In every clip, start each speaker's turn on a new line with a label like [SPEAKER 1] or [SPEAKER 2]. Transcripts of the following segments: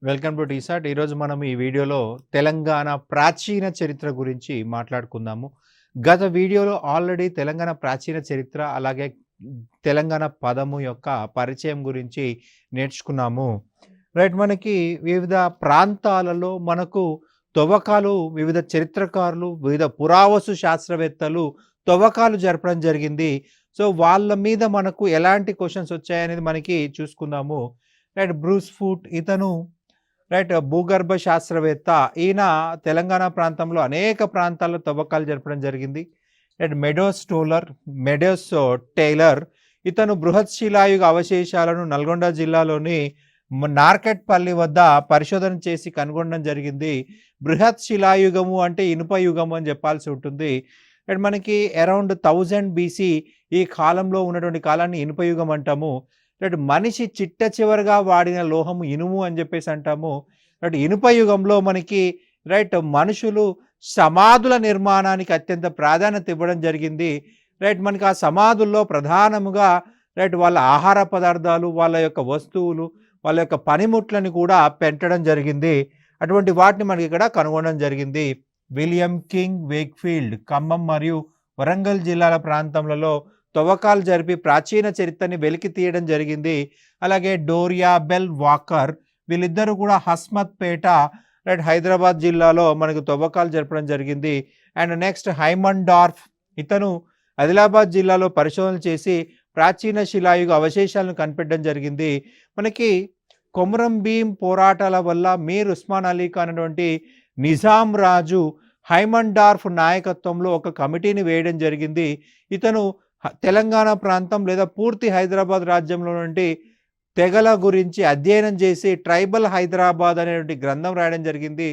[SPEAKER 1] Welcome to T-SAT. ఈరోజు మనం ఈ వీడియోలో తెలంగాణ ప్రాచీన చరిత్ర గురించి మాట్లాడుకుందాము. గత వీడియోలో ఆల్రెడీ తెలంగాణ ప్రాచీన చరిత్ర, అలాగే తెలంగాణ పదము యొక్క పరిచయం గురించి నేర్చుకున్నాము. రైట్, మనకి వివిధ ప్రాంతాలలో మనకు తవ్వకాలు, వివిధ చరిత్రకారులు, వివిధ పురావస్తు శాస్త్రవేత్తలు తవ్వకాలు జరపడం జరిగింది. సో వాళ్ళ మీద మనకు ఎలాంటి క్వశ్చన్స్ వచ్చాయనేది మనకి చూసుకుందాము. రైట్, బ్రూస్ ఫూట్ ఇతను రైట్ భూగర్భ శాస్త్రవేత్త. ఈయన తెలంగాణ ప్రాంతంలో అనేక ప్రాంతాల్లో తవ్వకాలు జరపడం జరిగింది. రైట్, మెడోస్ టైలర్ ఇతను బృహత్ శిలాయుగ అవశేషాలను నల్గొండ జిల్లాలోని నార్కెట్పల్లి వద్ద పరిశోధన చేసి కనుగొనడం జరిగింది. బృహత్ శిలాయుగము అంటే ఇనుప యుగము అని చెప్పాల్సి ఉంటుంది. అండ్ మనకి అరౌండ్ 1000 BC ఈ కాలంలో ఉన్నటువంటి కాలాన్ని ఇనుప యుగం అంటాము. రైట్, మనిషి చిట్ట చివరిగా వాడిన లోహము ఇనుము అని చెప్పేసి అంటాము. రైట్, ఇనుప యుగంలో మనకి రైట్ మనుషులు సమాధుల నిర్మాణానికి అత్యంత ప్రాధాన్యత ఇవ్వడం జరిగింది. రైట్, మనకి ఆ సమాధుల్లో ప్రధానముగా రైట్ వాళ్ళ ఆహార పదార్థాలు, వాళ్ళ యొక్క వస్తువులు, వాళ్ళ యొక్క పనిముట్లని కూడా పెట్టడం జరిగింది. అటువంటి వాటిని మనకి ఇక్కడ కనుగొనడం జరిగింది. విలియం కింగ్ వేక్ఫీల్డ్ ఖమ్మం మరియు వరంగల్ జిల్లాల ప్రాంతంలో తవ్వకాలు జరిపి ప్రాచీన చరిత్రని వెలికి తీయడం జరిగింది. అలాగే డోరియా బెల్ వాకర్ వీళ్ళిద్దరూ కూడా హస్మత్ పేట రైట్ హైదరాబాద్ జిల్లాలో మనకు తవ్వకాలు జరపడం జరిగింది. అండ్ నెక్స్ట్ హైమన్ డార్ఫ్ ఇతను ఆదిలాబాద్ జిల్లాలో పరిశోధనలు చేసి ప్రాచీన శిలాయుగ అవశేషాలను కనిపెట్టడం జరిగింది. మనకి కొమురం భీం పోరాటాల వల్ల మీర్ ఉస్మాన్ అలీ ఖాన్ అనేటువంటి నిజాం రాజు హైమన్ డార్ఫ్ నాయకత్వంలో ఒక కమిటీని వేయడం జరిగింది. ఇతను తెలంగాణ ప్రాంతం లేదా పూర్తి హైదరాబాద్ రాజ్యంలో నుండి తెగల గురించి అధ్యయనం చేసి ట్రైబల్ హైదరాబాద్ అనేటువంటి గ్రంథం రాయడం జరిగింది.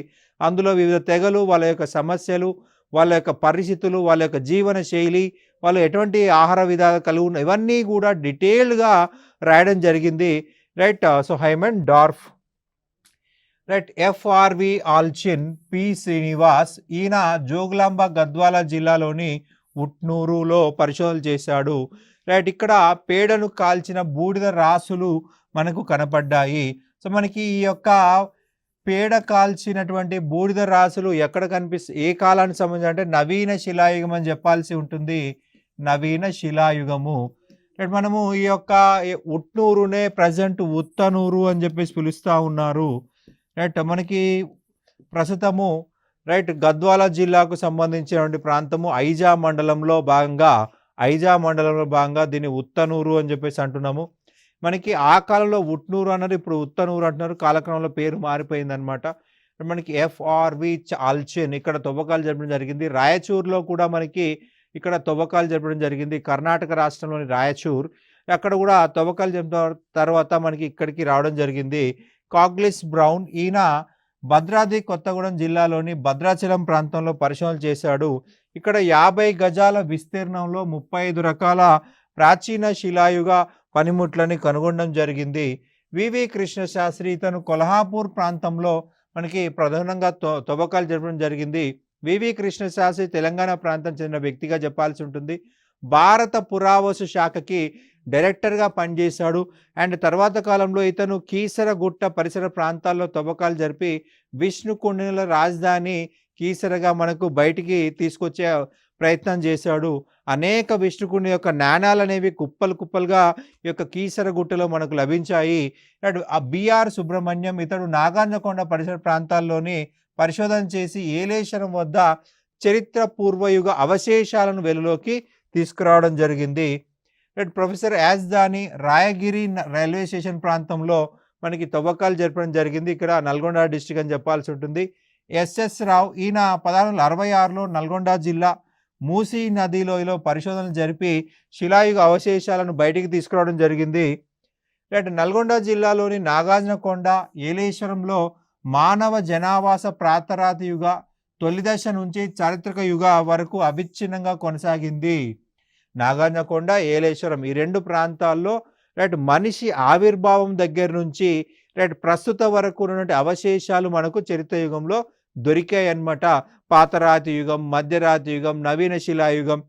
[SPEAKER 1] అందులో వివిధ తెగలు, వాళ్ళ యొక్క సమస్యలు, వాళ్ళ యొక్క పరిస్థితులు, వాళ్ళ యొక్క జీవన శైలి, వాళ్ళు ఎటువంటి ఆహార విధాలు కలిగి ఉన్న ఇవన్నీ కూడా డీటెయిల్డ్గా రాయడం జరిగింది. Right, so Hyman dwarf. Right, FRV ఆల్చిన్, P Srinivas ఈయన జోగులాంబ గద్వాల జిల్లాలోని ఉట్నూరులో పరిశోధనలు చేశాడు. రైట్, ఇక్కడ పేడను కాల్చిన బూడిద రాసులు మనకు కనపడ్డాయి. సో మనకి ఈ యొక్క పేడ కాల్చినటువంటి బూడిద రాసులు ఎక్కడ ఏ కాలానికి సంబంధించి అంటే నవీన శిలాయుగం అని చెప్పాల్సి ఉంటుంది. నవీన శిలాయుగము. రైట్, మనము ఈ యొక్క ఉట్నూరునే ప్రజెంట్ ఉత్తనూరు అని చెప్పేసి పిలుస్తూ ఉన్నారు. రైట్, మనకి ప్రస్తుతము రైట్ గద్వాల జిల్లాకు సంబంధించినటువంటి ప్రాంతము ఐజా మండలంలో భాగంగా దీన్ని ఉత్తనూరు అని చెప్పేసి అంటున్నాము. మనకి ఆ కాలంలో ఉట్నూరు అన్నారు, ఇప్పుడు ఉత్తనూరు అంటున్నారు. కాలక్రమంలో పేరు మారిపోయింది అనమాట. మనకి FRV ఆల్చిన్ ఇక్కడ తవ్వకాలు జరపడం జరిగింది. రాయచూర్లో కూడా మనకి ఇక్కడ తవ్వకాలు జరపడం జరిగింది. కర్ణాటక రాష్ట్రంలోని రాయచూర్ అక్కడ కూడా తవ్వకాలు జరిపిన తర్వాత మనకి ఇక్కడికి రావడం జరిగింది. కాగ్లిస్ బ్రౌన్ ఈయన భద్రాద్రి కొత్తగూడెం జిల్లాలోని భద్రాచలం ప్రాంతంలో పరిశోధనలు చేశాడు. ఇక్కడ 50 గజాల విస్తీర్ణంలో 35 రకాల ప్రాచీన శిలాయుగ పనిముట్లని కనుగొనడం జరిగింది. వివి కృష్ణశాస్త్రి ఇతను కొల్హాపూర్ ప్రాంతంలో మనకి ప్రధానంగా తవ్వకాలు జరపడం జరిగింది. వివి కృష్ణశాస్త్రి తెలంగాణ ప్రాంతం చెందిన వ్యక్తిగా చెప్పాల్సి ఉంటుంది. భారత పురావస్తు శాఖకి డైరెక్టర్గా పనిచేశాడు. అండ్ తర్వాత కాలంలో ఇతను కీసరగుట్ట పరిసర ప్రాంతాల్లో తవ్వకాలు జరిపి విష్ణుకుండినుల రాజధాని కీసరగా మనకు బయటికి తీసుకొచ్చే ప్రయత్నం చేశాడు. అనేక విష్ణుకుండి యొక్క నాణాలు అనేవి కుప్పలుగా ఈ యొక్క కీసరగుట్టలో మనకు లభించాయి. అండ్ ఆ బిఆర్ సుబ్రహ్మణ్యం ఇతడు నాగార్జునకొండ పరిసర ప్రాంతాల్లోని పరిశోధన చేసి ఏలేశ్వరం వద్ద చరిత్ర పూర్వయుగ అవశేషాలను వెలుగులోకి తీసుకురావడం జరిగింది. ప్రొఫెసర్ యాజ్దాని రాయగిరి రైల్వే స్టేషన్ ప్రాంతంలో మనకి తవ్వకాలు జరపడం జరిగింది. ఇక్కడ నల్గొండ డిస్టిక్ అని చెప్పాల్సి ఉంటుంది. SS రావు ఈయన 1666లో నల్గొండ జిల్లా మూసీ నదిలో పరిశోధనలు జరిపి శిలాయుగ అవశేషాలను బయటికి తీసుకురావడం జరిగింది. రైట్, నల్గొండ జిల్లాలోని నాగార్జునకొండ ఏలేశ్వరంలో మానవ జనావాస ప్రాతరాతి యుగ తొలి దశ నుంచి చారిత్రక యుగ వరకు అవిచ్ఛిన్నంగా కొనసాగింది. నాగార్జునకొండ, ఏలేశ్వరం ఈ రెండు ప్రాంతాల్లో రైట్ మనిషి ఆవిర్భావం దగ్గర నుంచి రైట్ ప్రస్తుత వరకు ఉన్నటువంటి అవశేషాలు మనకు చరిత్ర యుగంలో దొరికాయి అన్నమాట. పాతరాతి యుగం, మధ్యరాతి యుగం, నవీన శిలాయుగం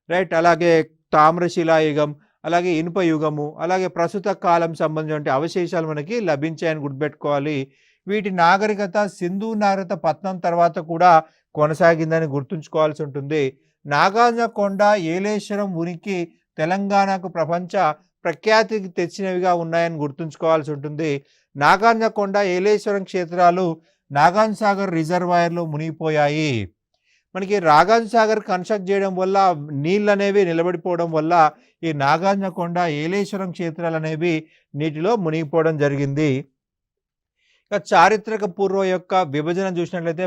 [SPEAKER 1] రైట్, అలాగే తామ్రశిలాయుగం, అలాగే ఇనుప యుగము, అలాగే ప్రస్తుత కాలం సంబంధించిన అవశేషాలు మనకి లభించాయని గుర్తుపెట్టుకోవాలి. వీటి నాగరికత సింధు నాగరికత పతనం తర్వాత కూడా కొనసాగిందని గుర్తుంచుకోవాల్సి ఉంటుంది. నాగార్జున కొండ, ఏలేశ్వరం ఉనికి తెలంగాణకు ప్రపంచ ప్రఖ్యాతికి తెచ్చినవిగా ఉన్నాయని గుర్తుంచుకోవాల్సి ఉంటుంది. నాగార్జున కొండ, ఏలేశ్వరం క్షేత్రాలు నాగార్జున సాగర్ రిజర్వాయర్లో మునిగిపోయాయి. మనకి నాగార్జున సాగర్ కన్స్ట్రక్ట్ చేయడం వల్ల నీళ్ళు అనేవి నిలబడిపోవడం వల్ల ఈ నాగార్జున కొండ, ఏలేశ్వరం క్షేత్రాలు అనేవి నీటిలో మునిగిపోవడం జరిగింది. ఇక చారిత్రక పూర్వ యొక్క విభజన చూసినట్లయితే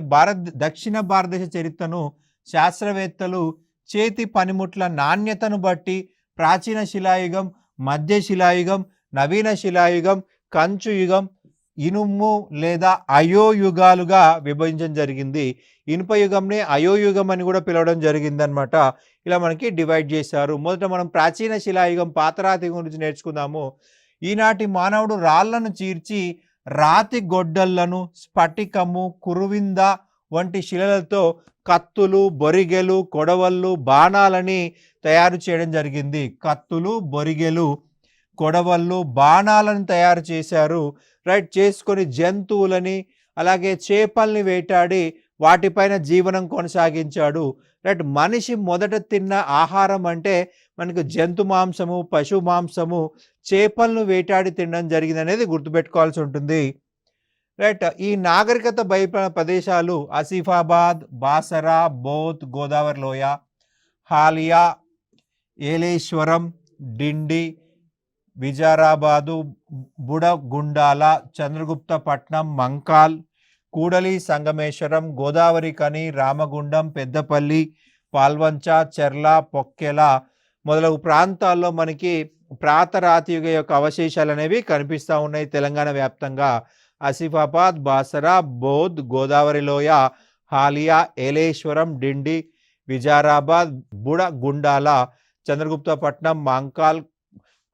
[SPEAKER 1] దక్షిణ భారతదేశ చరిత్రను శాస్త్రవేత్తలు చేతి పనిముట్ల నాణ్యతను బట్టి ప్రాచీన శిలాయుగం, మధ్య శిలాయుగం, నవీన శిలాయుగం, కంచు యుగం, ఇనుము లేదా అయోయుగాలుగా విభజించడం జరిగింది. ఇనుప యుగంని అయోయుగం అని కూడా పిలవడం జరిగిందనమాట. ఇలా మనకి డివైడ్ చేశారు. మొదట మనం ప్రాచీన శిలాయుగం పాతరాతి గురించి నేర్చుకుందాము. ఈనాటి మానవుడు రాళ్లను చీల్చి రాతి గొడ్డళ్లను, స్ఫటికము, కురువింద వంటి శిలలతో కత్తులు, బొరిగెలు, కొడవళ్ళు, బాణాలని తయారు చేయడం జరిగింది. కత్తులు, బొరిగెలు, కొడవళ్ళు, బాణాలను తయారు చేశారు. రైట్, చేసుకొని జంతువులని అలాగే చేపల్ని వేటాడి వాటిపైన జీవనం కొనసాగించాడు. రైట్, మనిషి మొదట తిన్న ఆహారం అంటే మనకు జంతు మాంసము, పశు మాంసము, చేపలను వేటాడి తినడం జరిగింది అనేది గుర్తుపెట్టుకోవాల్సి ఉంటుంది. రైట్, ఈ నాగరికత బయట ప్రదేశాలు ఆసిఫాబాద్, బాసరా, బోధ్, గోదావరి లోయ, హాలియా, ఏలేశ్వరం, డిండి, విజారాబాదు, బుడగుండాల, చంద్రగుప్త పట్నం, మంకాల్, కూడలి, సంగమేశ్వరం, గోదావరి కని, రామగుండం, పెద్దపల్లి, పాల్వంచ, చెర్ల, పొక్కెల మొదలగు ప్రాంతాల్లో మనకి ప్రాతరాతియుగ యొక్క అవశేషాలు అనేవి కనిపిస్తూ ఉన్నాయి తెలంగాణ వ్యాప్తంగా. ఆసిఫాబాద్, బాసరా, బోధ్, గోదావరి లోయ, హాలియా, ఏలేశ్వరం, డిండి, విజారాబాద్, బుడగుండాల, చంద్రగుప్త పట్నం, మంకాల్,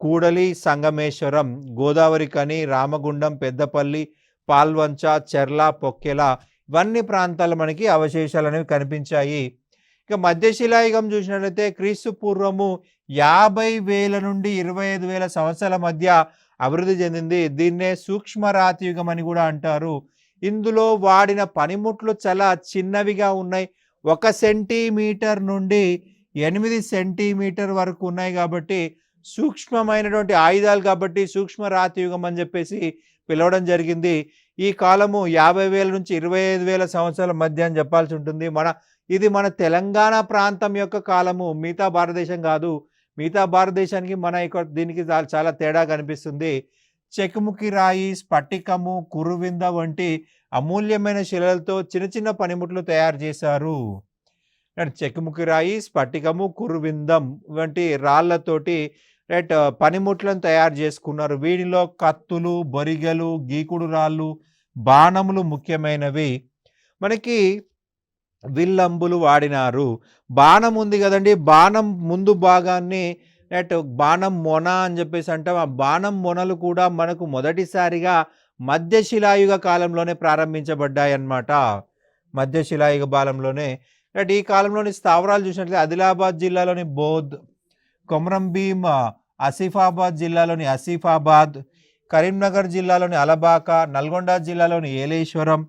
[SPEAKER 1] కూడలి, సంగమేశ్వరం, గోదావరి కని, రామగుండం, పెద్దపల్లి, పాల్వంచ, చెర్ల, పొక్కెల ఇవన్నీ ప్రాంతాలు మనకి అవశేషాలు అనేవి కనిపించాయి. ఇక మధ్యశిలాయుగం చూసినట్లయితే క్రీస్తు పూర్వము 50,000 నుండి 25,000 సంవత్సరాల మధ్య అభివృద్ధి చెందింది. దీన్నే సూక్ష్మరాతియుగం అని కూడా అంటారు. ఇందులో వాడిన పనిముట్లు చాలా చిన్నవిగా ఉన్నాయి. 1 సెంటీమీటర్ నుండి 8 సెంటీమీటర్ వరకు ఉన్నాయి కాబట్టి సూక్ష్మమైనటువంటి ఆయుధాలు కాబట్టి సూక్ష్మరాతియుగం అని చెప్పేసి పిలవడం జరిగింది. ఈ కాలము 50,000 నుంచి 25,000 సంవత్సరాల మధ్య అని చెప్పాల్సి ఉంటుంది. ఇది మన తెలంగాణ ప్రాంతం యొక్క కాలము, మిగతా భారతదేశం కాదు. మిగతా భారతదేశానికి దీనికి చాలా తేడా కనిపిస్తుంది. చెకుముకి రాయి, స్ఫటికము, కురువింద వంటి అమూల్యమైన శిలలతో చిన్న చిన్న పనిముట్లు తయారు చేశారు. చెకుముకి రాయి, స్ఫటికము, కురువిందం వంటి రాళ్లతోటి రైట్ పనిముట్లను తయారు చేసుకున్నారు. వీటిలో కత్తులు, బొరిగెలు, గీకుడు రాళ్ళు, బాణములు ముఖ్యమైనవి. మనకి విల్లంబులు వాడినారు. బాణం ఉంది కదండి, బాణం ముందు భాగాన్ని రైట్ బాణం మొన అని చెప్పేసి అంటాం. ఆ బాణం మొనలు కూడా మనకు మొదటిసారిగా మధ్యశిలాయుగ కాలంలోనే ప్రారంభించబడ్డాయి అన్నమాట. మధ్యశిలాయుగ కాలంలోనే. రైట్, ఈ కాలంలోని స్థావరాలు చూసినట్లయితే ఆదిలాబాద్ జిల్లాలోని బోధ్, కొమరంభీం, ఆసిఫాబాద్ జిల్లాలోని ఆసిఫాబాద్, కరీంనగర్ జిల్లాలోని అలబాక, నల్గొండ జిల్లాలోని ఏలేశ్వరం,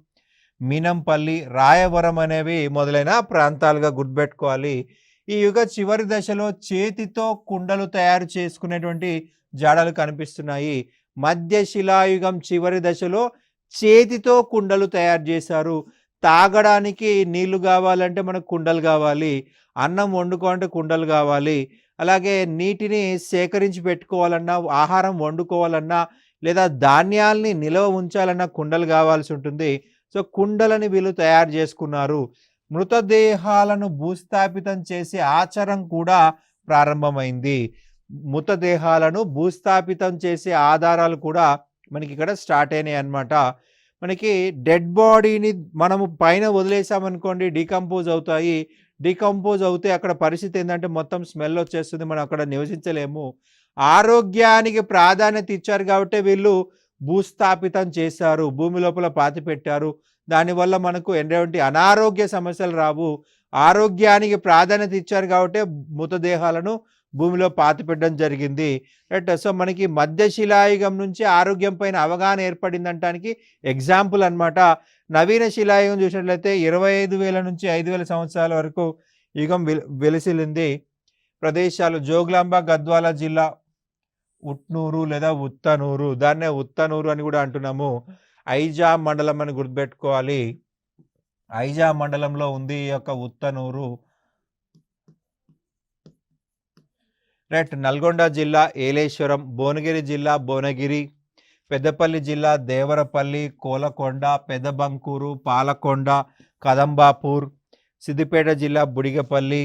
[SPEAKER 1] మీనంపల్లి, రాయవరం అనేవి మొదలైన ప్రాంతాలుగా గుర్తుపెట్టుకోవాలి. ఈ యుగ చివరి దశలో చేతితో కుండలు తయారు చేసుకునేటువంటి జాడలు కనిపిస్తున్నాయి. మధ్య శిలాయుగం చివరి దశలో చేతితో కుండలు తయారు చేశారు. తాగడానికి నీళ్లు కావాలంటే మనకు కుండలు కావాలి, అన్నం వండుకోవాలంటే కుండలు కావాలి, అలాగే నీటిని సేకరించి పెట్టుకోవాలన్నా, ఆహారం వండుకోవాలన్నా లేదా ధాన్యాల్ని నిల్వ ఉంచాలన్నా కుండలు కావాల్సి ఉంటుంది. సో కుండలని వీళ్ళు తయారు చేసుకున్నారు. మృతదేహాలను భూస్థాపితం చేసే ఆచారం కూడా ప్రారంభమైంది. మృతదేహాలను భూస్థాపితం చేసే ఆధారాలు కూడా మనకి ఇక్కడ స్టార్ట్ అయినాయి అన్నమాట. మనకి డెడ్ బాడీని మనము పైన వదిలేసామనుకోండి, డీకంపోజ్ అవుతాయి. డీకంపోజ్ అవుతే అక్కడ పరిస్థితి ఏంటంటే మొత్తం స్మెల్ వచ్చేస్తుంది, మనం అక్కడ నివసించలేము. ఆరోగ్యానికి ప్రాధాన్యత ఇచ్చారు కాబట్టి వీళ్ళు భూస్థాపితం చేశారు, భూమి లోపల పాతి పెట్టారు. దానివల్ల మనకు ఎటువంటి అనారోగ్య సమస్యలు రావు. ఆరోగ్యానికి ప్రాధాన్యత ఇచ్చారు కాబట్టి మృతదేహాలను భూమిలో పాతిపెట్టడం జరిగింది. రైట్. సో, మనకి మధ్య శిలాయుగం నుంచి ఆరోగ్యం పైన అవగాహన ఏర్పడిందనటానికి ఎగ్జాంపుల్ అనమాట. నవీన శిలాయుగం చూసినట్లయితే 25,000 నుంచి 5,000 సంవత్సరాల వరకు యుగం వెలిసిల్లింది. ప్రదేశాలు జోగులాంబ, గద్వాల జిల్లా, ఉట్నూరు లేదా ఉత్తనూరు, దాన్నే ఉత్తనూరు అని కూడా అంటున్నాము. ఐజా మండలం అని గుర్తుపెట్టుకోవాలి. ఐజా మండలంలో ఉంది ఈ యొక్క ఉత్తనూరు. రైట్. నల్గొండ జిల్లా ఏలేశ్వరం, భువనగిరి జిల్లా భువనగిరి, పెద్దపల్లి జిల్లా దేవరపల్లి, కోలకొండ, పెదబంకూరు, పాలకొండ, కదంబాపూర్, సిద్దిపేట జిల్లా బుడిగపల్లి,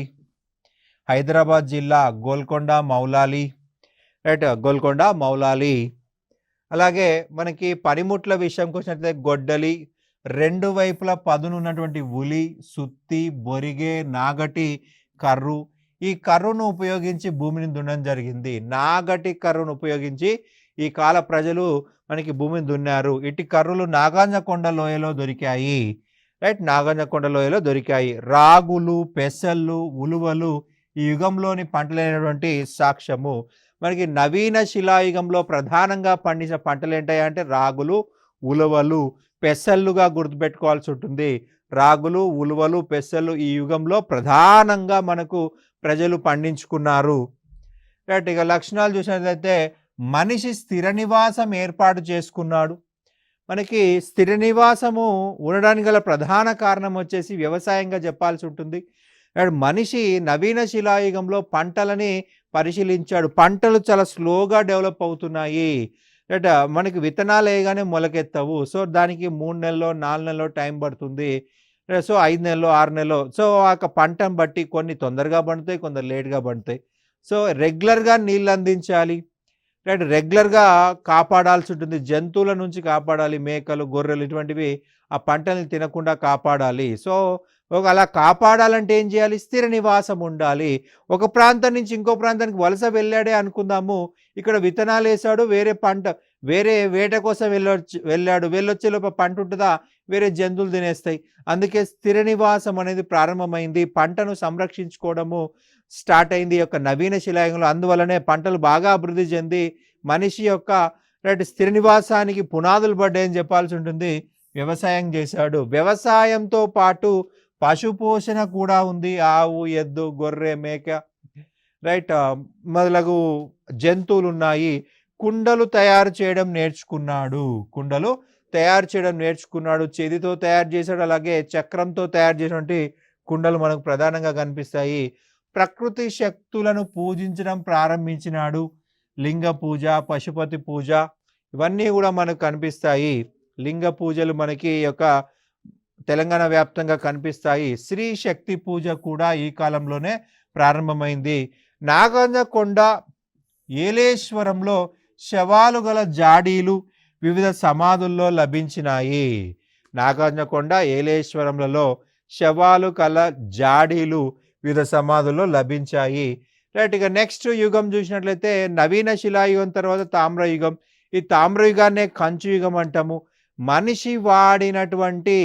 [SPEAKER 1] హైదరాబాద్ జిల్లా గోల్కొండ, మౌలాలి. రైట్. గోల్కొండ, మౌలాలి. అలాగే మనకి పనిముట్ల విషయంకి వచ్చినట్లయితే గొడ్డలి, రెండు వైపులా పదునున్నటువంటి ఉలి, సుత్తి, బొరిగే, నాగటి, కర్రు. ఈ కర్రును ఉపయోగించి భూమిని దున్నడం జరిగింది. నాగటి కర్రును ఉపయోగించి ఈ కాల ప్రజలు మనకి భూమిని దున్నారు. ఇటు కర్రులు నాగార్జునకొండ లోయలో దొరికాయి. రైట్. నాగార్జునకొండ లోయలో దొరికాయి. రాగులు, పెసళ్ళు, ఉలువలు ఈ యుగంలోని పంటలైనటువంటి సాక్ష్యము. మనకి నవీన శిలాయుగంలో ప్రధానంగా పండించిన పంటలు ఏంటంటే రాగులు, ఉలువలు, పెసళ్ళుగా గుర్తుపెట్టుకోవాల్సి ఉంటుంది. రాగులు, ఉలువలు, పెసళ్ళు ఈ యుగంలో ప్రధానంగా మనకు ప్రజలు పండించుకున్నారు. రైట్. ఇక లక్షణాలు చూసినట్లయితే మనిషి స్థిర నివాసం ఏర్పాటు చేసుకున్నాడు. మనకి స్థిర నివాసము ఉండడానికి గల ప్రధాన కారణం వచ్చేసి వ్యవసాయంగా చెప్పాల్సి ఉంటుంది. మనిషి నవీన శిలాయుగంలో పంటలని పరిశీలించాడు. పంటలు చాలా స్లోగా డెవలప్ అవుతున్నాయి. రైట్. మనకి విత్తనాలు వేయగానే మొలకెత్తవు. సో, దానికి 3 నెలల్లో 4 నెలల్లో టైం పడుతుంది. సో, 5 నెలల్లో 6 నెలల్లో. సో, ఆ పంటను బట్టి కొన్ని తొందరగా పండుతాయి, కొందరు లేట్గా పండుతాయి. సో, రెగ్యులర్గా నీళ్ళు అందించాలి. రైట్. రెగ్యులర్గా కాపాడాల్సి ఉంటుంది. జంతువుల నుంచి కాపాడాలి. మేకలు, గొర్రెలు ఇటువంటివి ఆ పంటని తినకుండా కాపాడాలి. సో, అలా కాపాడాలంటే ఏం చేయాలి? స్థిర నివాసం ఉండాలి. ఒక ప్రాంతం నుంచి ఇంకో ప్రాంతానికి వలస వెళ్ళాడే అనుకుందాము. ఇక్కడ విత్తనాలు వేసాడు, వేరే వేట కోసం వెళ్ళాడు. వెళ్ళొచ్చే లోపల పంట ఉంటుందా? వేరే జంతువులు తినేస్తాయి. అందుకే స్థిర నివాసం అనేది ప్రారంభమైంది. పంటను సంరక్షించుకోవడము స్టార్ట్ అయింది ఈ యొక్క నవీన శిలాయుగంలో. అందువల్లనే పంటలు బాగా అభివృద్ధి చెంది మనిషి యొక్క రైట్ స్థిర నివాసానికి పునాదులు పడ్డాయని చెప్పాల్సి ఉంటుంది. వ్యవసాయం చేశాడు. వ్యవసాయంతో పాటు పశుపోషణ కూడా ఉంది. ఆవు, ఎద్దు, గొర్రె, మేక రైట్ మొదలగు జంతువులు ఉన్నాయి. కుండలు తయారు చేయడం నేర్చుకున్నాడు. చేతితో తయారు చేశాడు. అలాగే చక్రంతో తయారు చేసినటువంటి కుండలు మనకు ప్రధానంగా కనిపిస్తాయి. ప్రకృతి శక్తులను పూజించడం ప్రారంభించినాడు. లింగ పూజ, పశుపతి పూజ ఇవన్నీ కూడా మనకు కనిపిస్తాయి. లింగ పూజలు మనకి యొక్క తెలంగాణ వ్యాప్తంగా కనిపిస్తాయి. శ్రీ శక్తి పూజ కూడా ఈ కాలంలోనే ప్రారంభమైంది. నాగార్జునకొండ, ఏలేశ్వరంలో శవాలు గల జాడీలు వివిధ సమాధుల్లో లభించినాయి. నాగార్జునకొండ, ఏలేశ్వరంలలో శవాలు గల జాడీలు వివిధ సమాధుల్లో లభించాయి. రైట్. ఇక నెక్స్ట్ యుగం చూసినట్లయితే నవీన శిలాయుగం తర్వాత తామ్రయుగం. ఈ తామ్రయుగాన్నే కంచు యుగం అంటాము. మనిషి వాడినటువంటి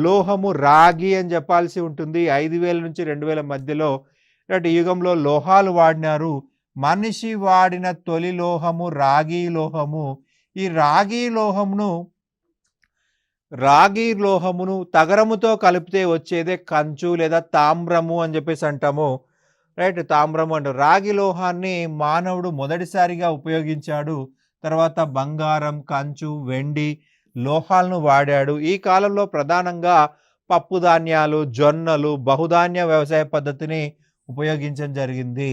[SPEAKER 1] లోహము రాగి అని చెప్పాల్సి ఉంటుంది. 5,000 నుంచి 2,000 మధ్యలో రైట్ యుగంలో లోహాలు వాడినారు. మనిషి వాడిన తొలి లోహము రాగి లోహము. ఈ రాగి లోహమును తగరముతో కలిపితే వచ్చేదే కంచు లేదా తామ్రము అని చెప్పేసి అంటాము. రైట్. తామ్రము అంటారు. రాగి లోహాన్ని మానవుడు మొదటిసారిగా ఉపయోగించాడు. తర్వాత బంగారం, కంచు, వెండి లోహాలను వాడాడు. ఈ కాలంలో ప్రధానంగా పప్పు ధాన్యాలు, జొన్నలు, బహుధాన్య వ్యవసాయ పద్ధతిని ఉపయోగించడం జరిగింది.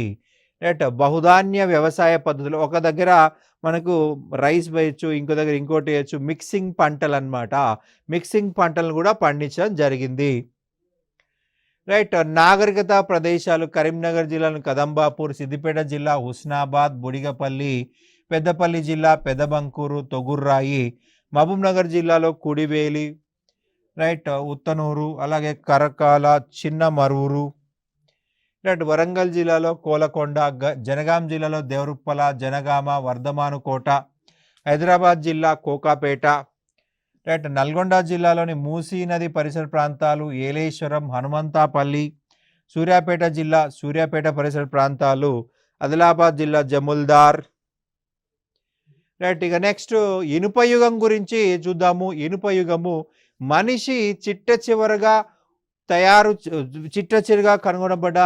[SPEAKER 1] రైట్. బహుధాన్య వ్యవసాయ పద్ధతిలో ఒక దగ్గర మనకు రైస్ వేయచ్చు, ఇంకో దగ్గర ఇంకోటి వేయచ్చు. మిక్సింగ్ పంటలు అన్నమాట. మిక్సింగ్ పంటలను కూడా పండించడం జరిగింది. రైట్. నాగరికత ప్రదేశాలు కరీంనగర్ జిల్లాను కదంబాపూర్, సిద్దిపేట జిల్లా హుస్నాబాద్, బుడిగపల్లి, పెద్దపల్లి జిల్లా పెదబంకూరు, తొగుర్రాయి, మహబూబ్ నగర్ జిల్లాలో కుడివేలి, రైట్ ఉత్తనూరు, అలాగే కరకాల, చిన్న మరూరు, రైట్ వరంగల్ జిల్లాలో కోలకొండ, జనగాం జిల్లాలో దేవరుప్పల, జనగామ, వర్ధమానుకోట, హైదరాబాద్ జిల్లా కోకాపేట, రైట్ నల్గొండ జిల్లాలోని మూసీ నది పరిసర ప్రాంతాలు, ఏలేశ్వరం, హనుమంతాపల్లి, సూర్యాపేట జిల్లా సూర్యాపేట పరిసర ప్రాంతాలు, ఆదిలాబాద్ జిల్లా జముల్దార్. రైట్. ఇక నెక్స్ట్ ఇనుప యుగం గురించి చూద్దాము. ఇనుప యుగము మనిషి చిట్ట చివరగా కనుగొనబడ్డ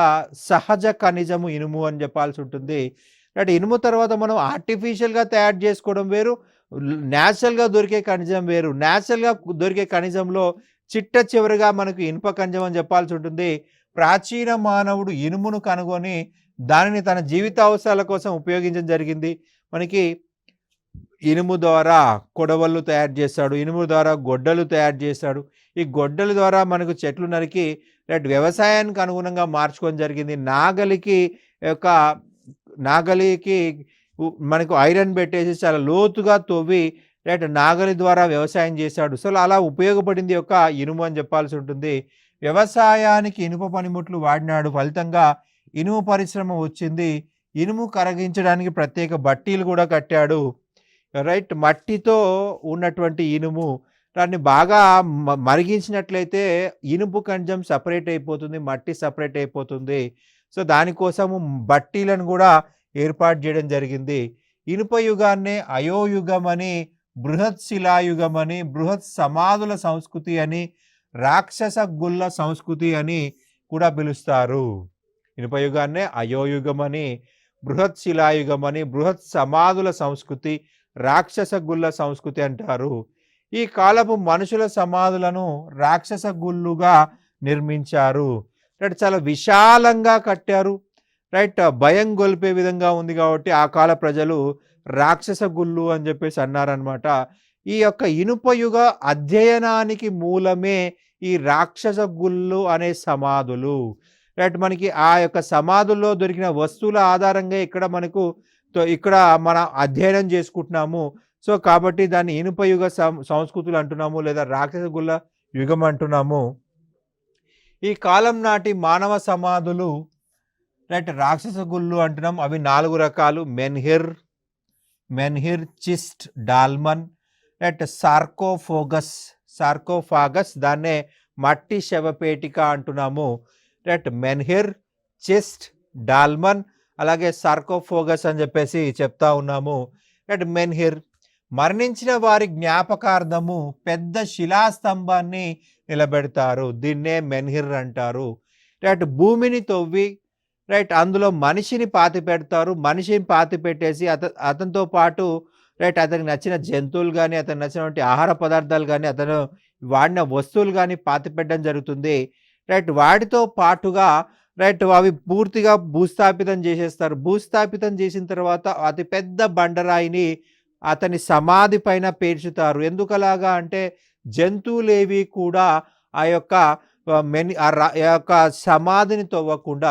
[SPEAKER 1] సహజ ఖనిజము ఇనుము అని చెప్పాల్సి ఉంటుంది. రైట్. ఇనుము తర్వాత మనం ఆర్టిఫిషియల్గా తయారు చేసుకోవడం వేరు, న్యాచురల్గా దొరికే ఖనిజం వేరు. న్యాచురల్గా దొరికే ఖనిజంలో చిట్ట చివరిగా మనకు ఇనుప ఖనిజం అని చెప్పాల్సి ఉంటుంది. ప్రాచీన మానవుడు ఇనుమును కనుగొని దానిని తన జీవిత అవసరాల కోసం ఉపయోగించడం జరిగింది. మనకి ఇనుము ద్వారా కొడవళ్ళు తయారు చేస్తాడు, ఇనుము ద్వారా గొడ్డలు తయారు చేస్తాడు. ఈ గొడ్డల ద్వారా మనకు చెట్లు నరికి వ్యవసాయానికి అనుగుణంగా మార్చుకోవడం జరిగింది. నాగలికి మనకు ఐరన్ పెట్టేసి చాలా లోతుగా తవ్వి నాగలి ద్వారా వ్యవసాయం చేశాడు. సో అలా ఉపయోగపడింది యొక్క ఇనుము అని చెప్పాల్సి ఉంటుంది. వ్యవసాయానికి ఇనుప పనిముట్లు వాడినాడు, ఫలితంగా ఇనుము పరిశ్రమ వచ్చింది. ఇనుము కరిగించడానికి ప్రత్యేక బట్టీలు కూడా కట్టాడు. రైట్. మట్టితో ఉన్నటువంటి ఇనుము దాన్ని బాగా మరిగించినట్లయితే ఇనుపు ఖనిజం సపరేట్ అయిపోతుంది, మట్టి సపరేట్ అయిపోతుంది. సో దానికోసము బట్టీలను కూడా ఏర్పాటు చేయడం జరిగింది. ఇనుప యుగాన్నే అయోయుగం అని, బృహత్ శిలాయుగం అని, బృహత్ సమాధుల సంస్కృతి అని, రాక్షస గుల్ల సంస్కృతి అని కూడా పిలుస్తారు. ఇనుప యుగాన్నే అయోయుగం అని, బృహత్ శిలాయుగం అని, బృహత్ సమాధుల సంస్కృతి, రాక్షస గుల్ల సంస్కృతి అంటారు. ఈ కాలపు మనుషుల సమాధులను రాక్షస గుళ్ళుగా నిర్మించారు. రైట్. చాలా విశాలంగా కట్టారు. రైట్. భయం గొల్పే విధంగా ఉంది కాబట్టి ఆ కాల ప్రజలు రాక్షస గుళ్ళు అని చెప్పేసి అన్నారనమాట. ఈ యొక్క ఇనుప యుగ అధ్యయనానికి మూలమే ఈ రాక్షస గుళ్ళు అనే సమాధులు. రైట్. మనకి ఆ యొక్క సమాధుల్లో దొరికిన వస్తువుల ఆధారంగా ఇక్కడ మనం అధ్యయనం చేసుకుంటున్నాము. సో కాబట్టి దాన్ని ఇనుప యుగ సంస్కృతులు అంటున్నాము, లేదా రాక్షస గుళ్ళ యుగం అంటున్నాము. ఈ కాలం నాటి మానవ సమాధులు రైట్ రాక్షస గుళ్ళు అంటున్నాం. అవి 4 రకాలు: మెన్హిర్, చిస్ట్, డాల్మన్, రైట్ సార్కోఫాగస్ దాన్నే మట్టి శవపేటిక అంటున్నాము. రైట్. మెన్హిర్, చిస్ట్, డాల్మన్, అలాగే సార్కోఫోగస్ అని చెప్పేసి చెప్తా ఉన్నాము. రైట్. మెన్హిర్ మరణించిన వారి జ్ఞాపకార్థము పెద్ద శిలాస్తంభాన్ని నిలబెడతారు, దీన్నే మెన్హిర్ అంటారు. రైట్. భూమిని తవ్వి రైట్ అందులో మనిషిని పాతి పెడతారు. మనిషిని పాతి పెట్టేసి అతనితో పాటు రైట్ అతనికి నచ్చిన జంతువులు కానీ, అతనికి నచ్చినటువంటి ఆహార పదార్థాలు కానీ, అతను వాడిన వస్తువులు కానీ పాతి పెట్టడం జరుగుతుంది. రైట్. వాటితో పాటుగా రైట్ అవి పూర్తిగా భూస్థాపితం చేసేస్తారు. భూస్థాపితం చేసిన తర్వాత అతి పెద్ద బండరాయిని అతని సమాధి పైన పేర్చుతారు. ఎందుకలాగా అంటే జంతువులేవి కూడా ఆ యొక్క సమాధిని తవ్వకుండా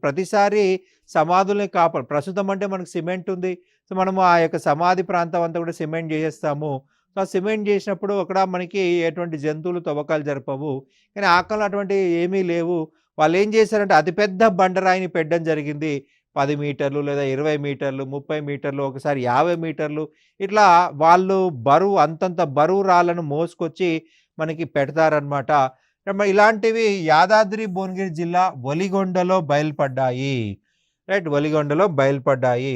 [SPEAKER 1] ప్రతిసారి సమాధుల్ని ప్రస్తుతం అంటే మనకు సిమెంట్ ఉంది. సో మనము ఆ యొక్క సమాధి ప్రాంతం అంతా కూడా సిమెంట్ చేసేస్తాము. సో ఆ సిమెంట్ చేసినప్పుడు అక్కడ మనకి ఎటువంటి జంతువులు తవ్వకాలు జరపవు. కానీ ఆ కాలంలో అటువంటి ఏమీ లేవు. వాళ్ళు ఏం చేశారంటే అతిపెద్ద బండరాయిని పెట్టడం జరిగింది. 10 మీటర్లు లేదా 20 మీటర్లు, 30 మీటర్లు, ఒకసారి 50 మీటర్లు, ఇట్లా వాళ్ళు అంతంత బరువు రాళ్ళను మోసుకొచ్చి మనకి పెడతారనమాట. ఇలాంటివి యాదాద్రి భువనగిరి జిల్లా ఒలిగొండలో బయలుపడ్డాయి. రైట్. ఒలిగొండలో బయలుపడ్డాయి.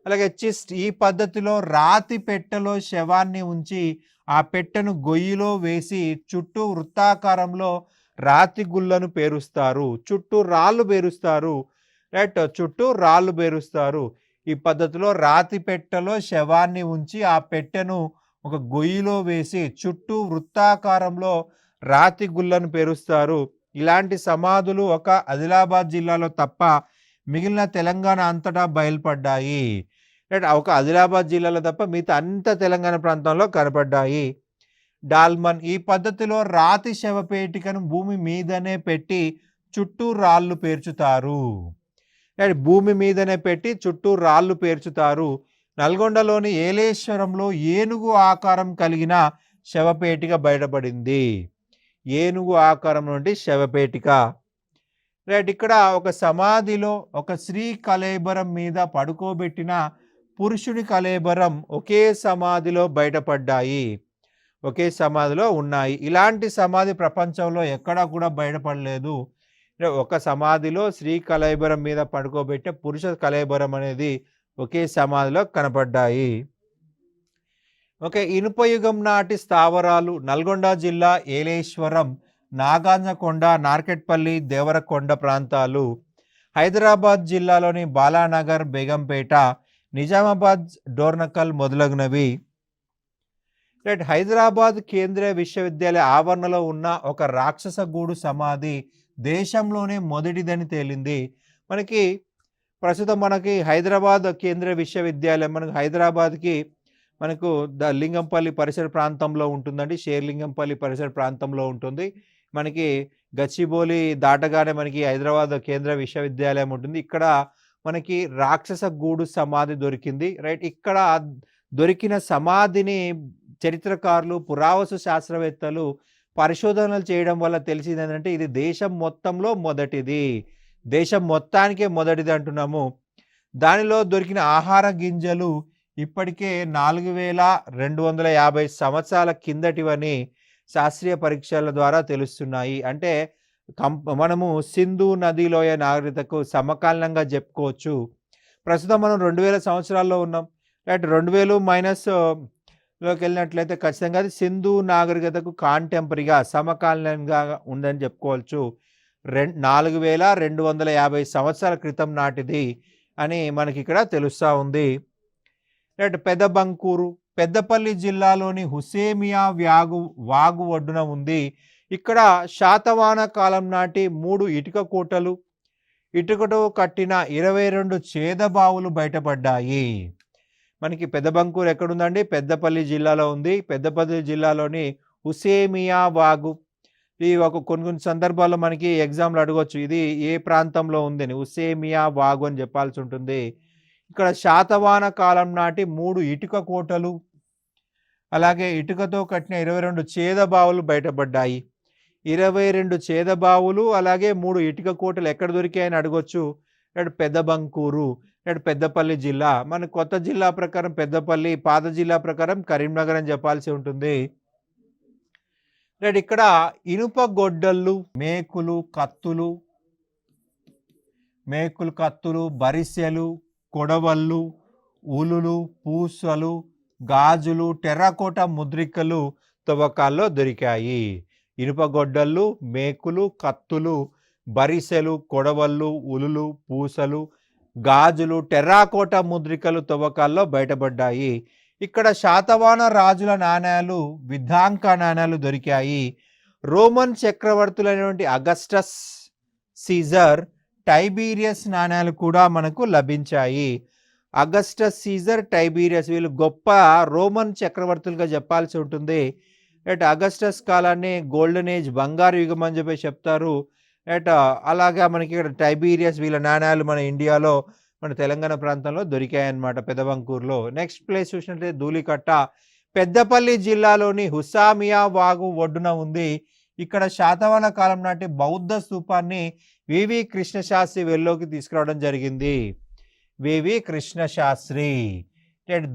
[SPEAKER 1] అలాగే చిస్ట్ ఈ పద్ధతిలో రాతి పెట్టెలో శవాన్ని ఉంచి ఆ పెట్టెను గొయ్యిలో వేసి చుట్టూ వృత్తాకారంలో రాతి గుళ్ళను పేరుస్తారు, చుట్టూ రాళ్ళు పేరుస్తారు. రైట్. చుట్టూ రాళ్ళు పేరుస్తారు. ఈ పద్ధతిలో రాతి పెట్టెలో శవాన్ని ఉంచి ఆ పెట్టెను ఒక గొయ్యిలో వేసి చుట్టూ వృత్తాకారంలో రాతి గుళ్ళను పేరుస్తారు. ఇలాంటి సమాధులు ఒక ఆదిలాబాద్ జిల్లాలో తప్ప మిగిలిన తెలంగాణ అంతటా బయలుపడ్డాయి. రైట్. ఒక ఆదిలాబాద్ జిల్లాలో తప్ప మిగతా అంత తెలంగాణ ప్రాంతంలో కనపడ్డాయి. డాల్మన్ ఈ పద్ధతిలో రాతి శవపేటికను భూమి మీదనే పెట్టి చుట్టూ రాళ్ళు పేర్చుతారు. భూమి మీదనే పెట్టి చుట్టూ రాళ్ళు పేర్చుతారు. నల్గొండలోని ఏలేశ్వరంలో ఏనుగు ఆకారం కలిగిన శవపేటిక బయటపడింది. ఏనుగు ఆకారం నుండి శవపేటిక. రైట్. ఇక్కడ ఒక సమాధిలో ఒక స్త్రీ కళేబరం మీద పడుకోబెట్టిన పురుషుని కళేబరం ఒకే సమాధిలో బయటపడ్డాయి, ఒకే సమాధిలో ఉన్నాయి. ఇలాంటి సమాధి ప్రపంచంలో ఎక్కడా కూడా బయటపడలేదు. ఒక సమాధిలో స్త్రీ కళేబరం మీద పడుకోబెట్టిన పురుష కళేబరం అనేది ఒకే సమాధిలో కనపడ్డాయి. ఓకే. ఇనుపయుగం నాటి స్థావరాలు నల్గొండ జిల్లా ఏలేశ్వరం, నాగార్జునకొండ, నార్కెట్పల్లి, దేవరకొండ ప్రాంతాలు, హైదరాబాద్ జిల్లాలోని బాలానగర్, బేగంపేట, నిజామాబాద్, డోర్నకల్ మొదలగునవి. రైట్. హైదరాబాద్ కేంద్రీయ విశ్వవిద్యాలయ ఆవరణలో ఉన్న ఒక రాక్షస గూడు సమాధి దేశంలోనే మొదటిదని తేలింది. మనకి ప్రస్తుతం హైదరాబాద్ కేంద్రీయ విశ్వవిద్యాలయం హైదరాబాద్కి లింగంపల్లి పరిసర ప్రాంతంలో ఉంటుందండి. షేర్లింగంపల్లి పరిసర ప్రాంతంలో ఉంటుంది. మనకి గచ్చిబౌలి దాటగానే హైదరాబాద్ కేంద్ర విశ్వవిద్యాలయం ఉంటుంది. ఇక్కడ మనకి రాక్షస గూడు సమాధి దొరికింది. రైట్. ఇక్కడ దొరికిన సమాధిని చరిత్రకారులు, పురావస్తు శాస్త్రవేత్తలు పరిశోధనలు చేయడం వల్ల తెలిసింది ఏంటంటే ఇది దేశం మొత్తంలో మొదటిది. దేశం మొత్తానికే మొదటిది అంటున్నాము. దానిలో దొరికిన ఆహార గింజలు ఇప్పటికే 4250 సంవత్సరాల కిందటివని శాస్త్రీయ పరీక్షల ద్వారా తెలుస్తున్నాయి. అంటే మనము సింధు నదీలోయ నాగరికతకు సమకాలీనంగా చెప్పుకోవచ్చు. ప్రస్తుతం మనం 2000 సంవత్సరాల్లో ఉన్నాం. రైట్. 2000 మైనస్ లోకి వెళ్ళినట్లయితే ఖచ్చితంగా అది సింధు నాగరికతకు కాంటెంపరీగా సమకాలీనంగా ఉందని చెప్పుకోవచ్చు. 4250 సంవత్సరాల క్రితం నాటిది అని మనకి ఇక్కడ తెలుస్తూ ఉంది. రైట్. పెదబంకూరు పెద్దపల్లి జిల్లాలోని హుసేమియా వాగు ఒడ్డున ఉంది. ఇక్కడ శాతవాహన కాలం నాటి 3 ఇటుక కోటలు, ఇటుకతో కట్టిన 22 చేదబావులు బయటపడ్డాయి. మనకి పెదబంకూరు ఎక్కడుందండి? పెద్దపల్లి జిల్లాలో ఉంది. పెద్దపల్లి జిల్లాలోని హుసేమియా వాగు. ఈ కొన్ని సందర్భాల్లో మనకి ఎగ్జామ్లు అడగవచ్చు, ఇది ఏ ప్రాంతంలో ఉందని. హుసేమియా వాగు అని చెప్పాల్సి ఉంటుంది. ఇక్కడ శాతవాహన కాలం నాటి 3 ఇటుక కోటలు, అలాగే ఇటుకతో కట్టిన 22 చేదబావులు బయటపడ్డాయి. 22 చేదబావులు అలాగే 3 ఇటుక కోటలు ఎక్కడ దొరికాయని అడగొచ్చు. పెదబంకూరు, పెద్దపల్లి జిల్లా. మన కొత్త జిల్లా ప్రకారం పెద్దపల్లి, పాత జిల్లా ప్రకారం కరీంనగర్ అని చెప్పాల్సి ఉంటుంది. ఇక్కడ ఇనుప గొడ్డళ్ళు, మేకులు, కత్తులు, బరిసెలు, కొడవళ్ళు, ఉలులు, పూసలు, గాజులు, టెర్రకోట ముద్రికలు తవ్వకాల్లో దొరికాయి. ఇనుప గొడ్డళ్ళు, మేకులు, కత్తులు, బరిసెలు, కొడవళ్ళు, ఉలులు, పూసలు, గాజులు, టెర్రాకోట ముద్రికలు తవ్వకాల్లో బయటపడ్డాయి. ఇక్కడ శాతవాహన రాజుల నాణ్యాలు, విధ్యాంక నాణ్యాలు దొరికాయి. రోమన్ చక్రవర్తులైనటువంటి అగస్టస్, సీజర్, టైబీరియస్ నాణ్యాలు కూడా మనకు లభించాయి. అగస్టస్, సీజర్, టైబీరియస్ వీళ్ళు గొప్ప రోమన్ చక్రవర్తులుగా చెప్పాల్సి ఉంటుంది. అగస్టస్ కాలాన్ని గోల్డెన్ ఏజ్, బంగారు యుగం అని చెప్పి చెప్తారు. అలాగా మనకి ఇక్కడ టైబీరియస్ వీళ్ళ నాణ్యాలు మన ఇండియాలో, మన తెలంగాణ ప్రాంతంలో దొరికాయన్నమాట, పెదబంకూరులో. నెక్స్ట్ ప్లేస్ చూసినట్లయితే ధూళికట్ట, పెద్దపల్లి జిల్లాలోని హుసామియా వాగు ఒడ్డున ఉంది. ఇక్కడ శాతవాహన కాలం నాటి బౌద్ధ స్తూపాన్ని వివి కృష్ణశాస్త్రి వెల్లోకి తీసుకురావడం జరిగింది. వివి కృష్ణశాస్త్రి.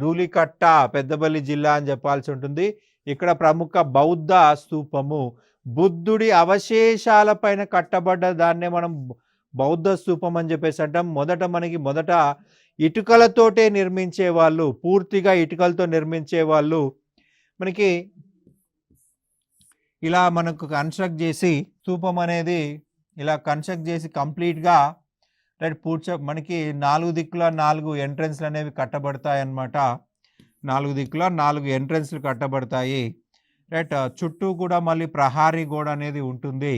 [SPEAKER 1] ధూళికట్ట పెద్దపల్లి జిల్లా అని చెప్పాల్సి ఉంటుంది. ఇక్కడ ప్రముఖ బౌద్ధ స్తూపము, బుద్ధుడి అవశేషాల పైన కట్టబడ్డ దాన్నే మనం బౌద్ధ స్తూపం అని చెప్పేసి అంటాం. మొదట ఇటుకలతోటే నిర్మించే వాళ్ళు, పూర్తిగా ఇటుకలతో నిర్మించే వాళ్ళు. మనకి ఇలా మనకు కన్స్ట్రక్ట్ చేసి స్తూపం అనేది ఇలా కన్స్ట్రక్ట్ చేసి కంప్లీట్గా మనకి 4 దిక్కుల 4 ఎంట్రన్స్లు అనేవి కట్టబడతాయి అన్నమాట. 4 దిక్కుల 4 ఎంట్రన్స్లు కట్టబడతాయి. రైట్. చుట్టూ కూడా మళ్ళీ ప్రహారీ గోడ అనేది ఉంటుంది.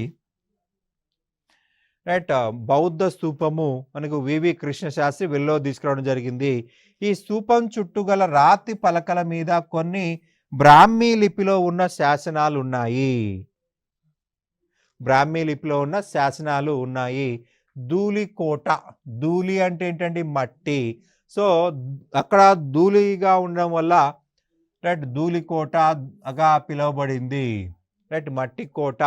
[SPEAKER 1] రైట్. బౌద్ధ స్తూపము మనకు వివి కృష్ణశాస్త్రి వెల్లో తీసుకురావడం జరిగింది. ఈ స్తూపం చుట్టూ గల రాతి పలకల మీద కొన్ని బ్రాహ్మీ లిపిలో ఉన్న శాసనాలు ఉన్నాయి. బ్రాహ్మీ లిపిలో ఉన్న శాసనాలు ఉన్నాయి. ధూళికోట, ధూళి అంటే ఏంటండి? మట్టి. సో అక్కడ ధూళిగా ఉండడం వల్ల ధూళికోటగా పిలువబడింది. రైట్. మట్టి కోట,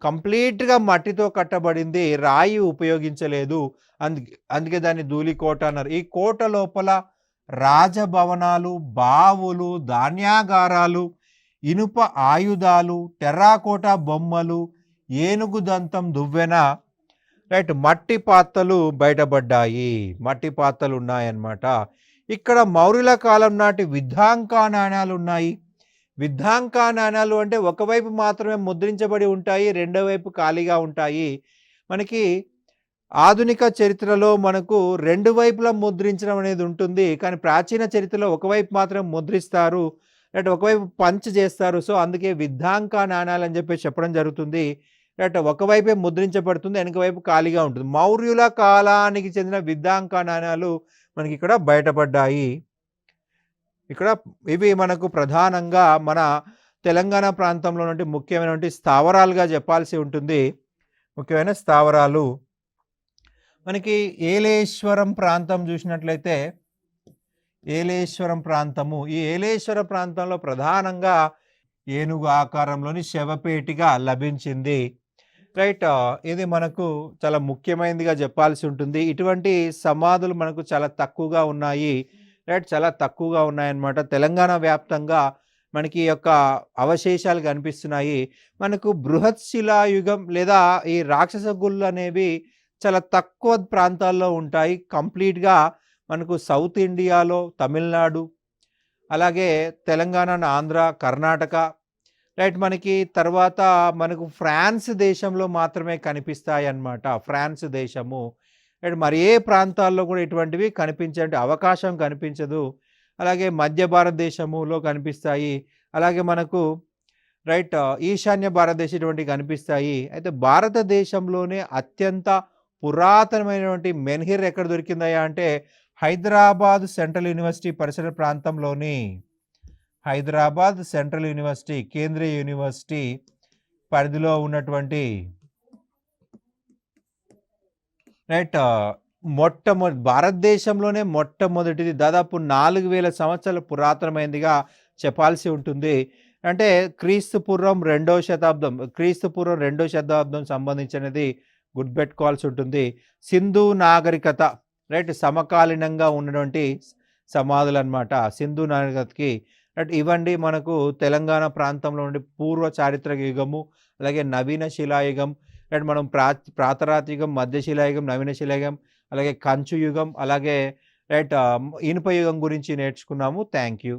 [SPEAKER 1] కంప్లీట్గా మట్టితో కట్టబడింది, రాయి ఉపయోగించలేదు, అందుకే దాన్ని ధూళికోట అన్నారు. ఈ కోట లోపల రాజభవనాలు, బావులు, ధాన్యాగారాలు, ఇనుప ఆయుధాలు, టెర్రాకోట బొమ్మలు, ఏనుగు దంతం దువ్వెన, రైట్. మట్టి పాత్రలు బయటపడ్డాయి. మట్టి పాత్రలు ఉన్నాయన్నమాట. ఇక్కడ మౌర్యుల కాలం నాటి విధ్యాంక నాణాలున్నాయి. విధ్యాంక నాణాలు అంటే ఒకవైపు మాత్రమే ముద్రించబడి ఉంటాయి. రెండో వైపు ఖాళీగా ఉంటాయి. మనకి ఆధునిక చరిత్రలో మనకు 2 వైపులా ముద్రించడం అనేది ఉంటుంది. కానీ ప్రాచీన చరిత్రలో ఒకవైపు మాత్రమే ముద్రిస్తారు. అంటే ఒకవైపు పంచ్ చేస్తారు. సో, అందుకే విధ్యాంక నాణాలని చెప్పేసి చెప్పడం జరుగుతుంది. ఒకవైపే ముద్రించబడుతుంది. వెనక వైపు ఖాళీగా ఉంటుంది. మౌర్యుల కాలానికి చెందిన విధ్యాంక నాణాలు మనకిక్కడ బయటపడ్డాయి. ఇక్కడ ఇవి మనకు ప్రధానంగా మన తెలంగాణ ప్రాంతంలో నుండి ముఖ్యమైనటువంటి స్థావరాలుగా చెప్పాల్సి ఉంటుంది. ముఖ్యమైన స్థావరాలు మనకి ఏలేశ్వరం ప్రాంతం చూసినట్లయితే ఏలేశ్వరం ప్రాంతము. ఈ ఏలేశ్వర ప్రాంతంలో ప్రధానంగా ఏనుగు ఆకారంలోని శవపేటిగా లభించింది. రైట్. ఇది మనకు చాలా ముఖ్యమైనదిగా చెప్పాల్సి ఉంటుంది. ఇటువంటి సమాధులు మనకు చాలా తక్కువగా ఉన్నాయి. రైట్. చాలా తక్కువగా ఉన్నాయన్నమాట. తెలంగాణ వ్యాప్తంగా మనకి ఈ యొక్క అవశేషాలు కనిపిస్తున్నాయి. మనకు బృహత్ శిలాయుగం లేదా ఈ రాక్షస గుళ్ళు అనేవి చాలా తక్కువ ప్రాంతాల్లో ఉంటాయి. కంప్లీట్‌గా మనకు సౌత్ ఇండియాలో తమిళనాడు, అలాగే తెలంగాణ, ఆంధ్ర, కర్ణాటక, రైట్. మనకి తర్వాత మనకు ఫ్రాన్స్ దేశంలో మాత్రమే కనిపిస్తాయన్నమాట. ఫ్రాన్స్ దేశము. రైట్. మరి ఏ ప్రాంతాల్లో కూడా ఇటువంటివి కనిపించే అవకాశం కనిపించదు. అలాగే మధ్య భారతదేశములో కనిపిస్తాయి. అలాగే మనకు రైట్ ఈశాన్య భారతదేశం ఇటువంటివి కనిపిస్తాయి. అయితే భారతదేశంలోనే అత్యంత పురాతనమైనటువంటి మెన్‌హిర్ ఎక్కడ దొరికిందయ్యా అంటే హైదరాబాద్ సెంట్రల్ యూనివర్సిటీ పరిసర ప్రాంతంలోని హైదరాబాద్ సెంట్రల్ యూనివర్సిటీ, కేంద్రీయ యూనివర్సిటీ పరిధిలో ఉన్నటువంటి రైట్ భారతదేశంలోనే మొట్టమొదటిది దాదాపు 4000 సంవత్సరాల పురాతనమైనదిగా చెప్పాల్సి ఉంటుంది. అంటే క్రీస్తు పూర్వం 2వ శతాబ్దం సంబంధించినది గుర్తుపెట్టుకోవాల్సి ఉంటుంది. సింధు నాగరికత రైట్ సమకాలీనంగా ఉన్నటువంటి సమాధులు అనమాట. సింధు నాగరికతకి రైట్ ఇవ్వండి మనకు తెలంగాణ ప్రాంతంలో ఉండే పూర్వ చారిత్రక యుగము, అలాగే నవీన శిలాయుగం, రైట్ మనం ప్రాతరాతి యుగం, మధ్య శిలాయుగం, నవీన శిలాయుగం, అలాగే కంచు యుగం, అలాగే రైట్ ఇనుప యుగం గురించి నేర్చుకున్నాము. Thank you.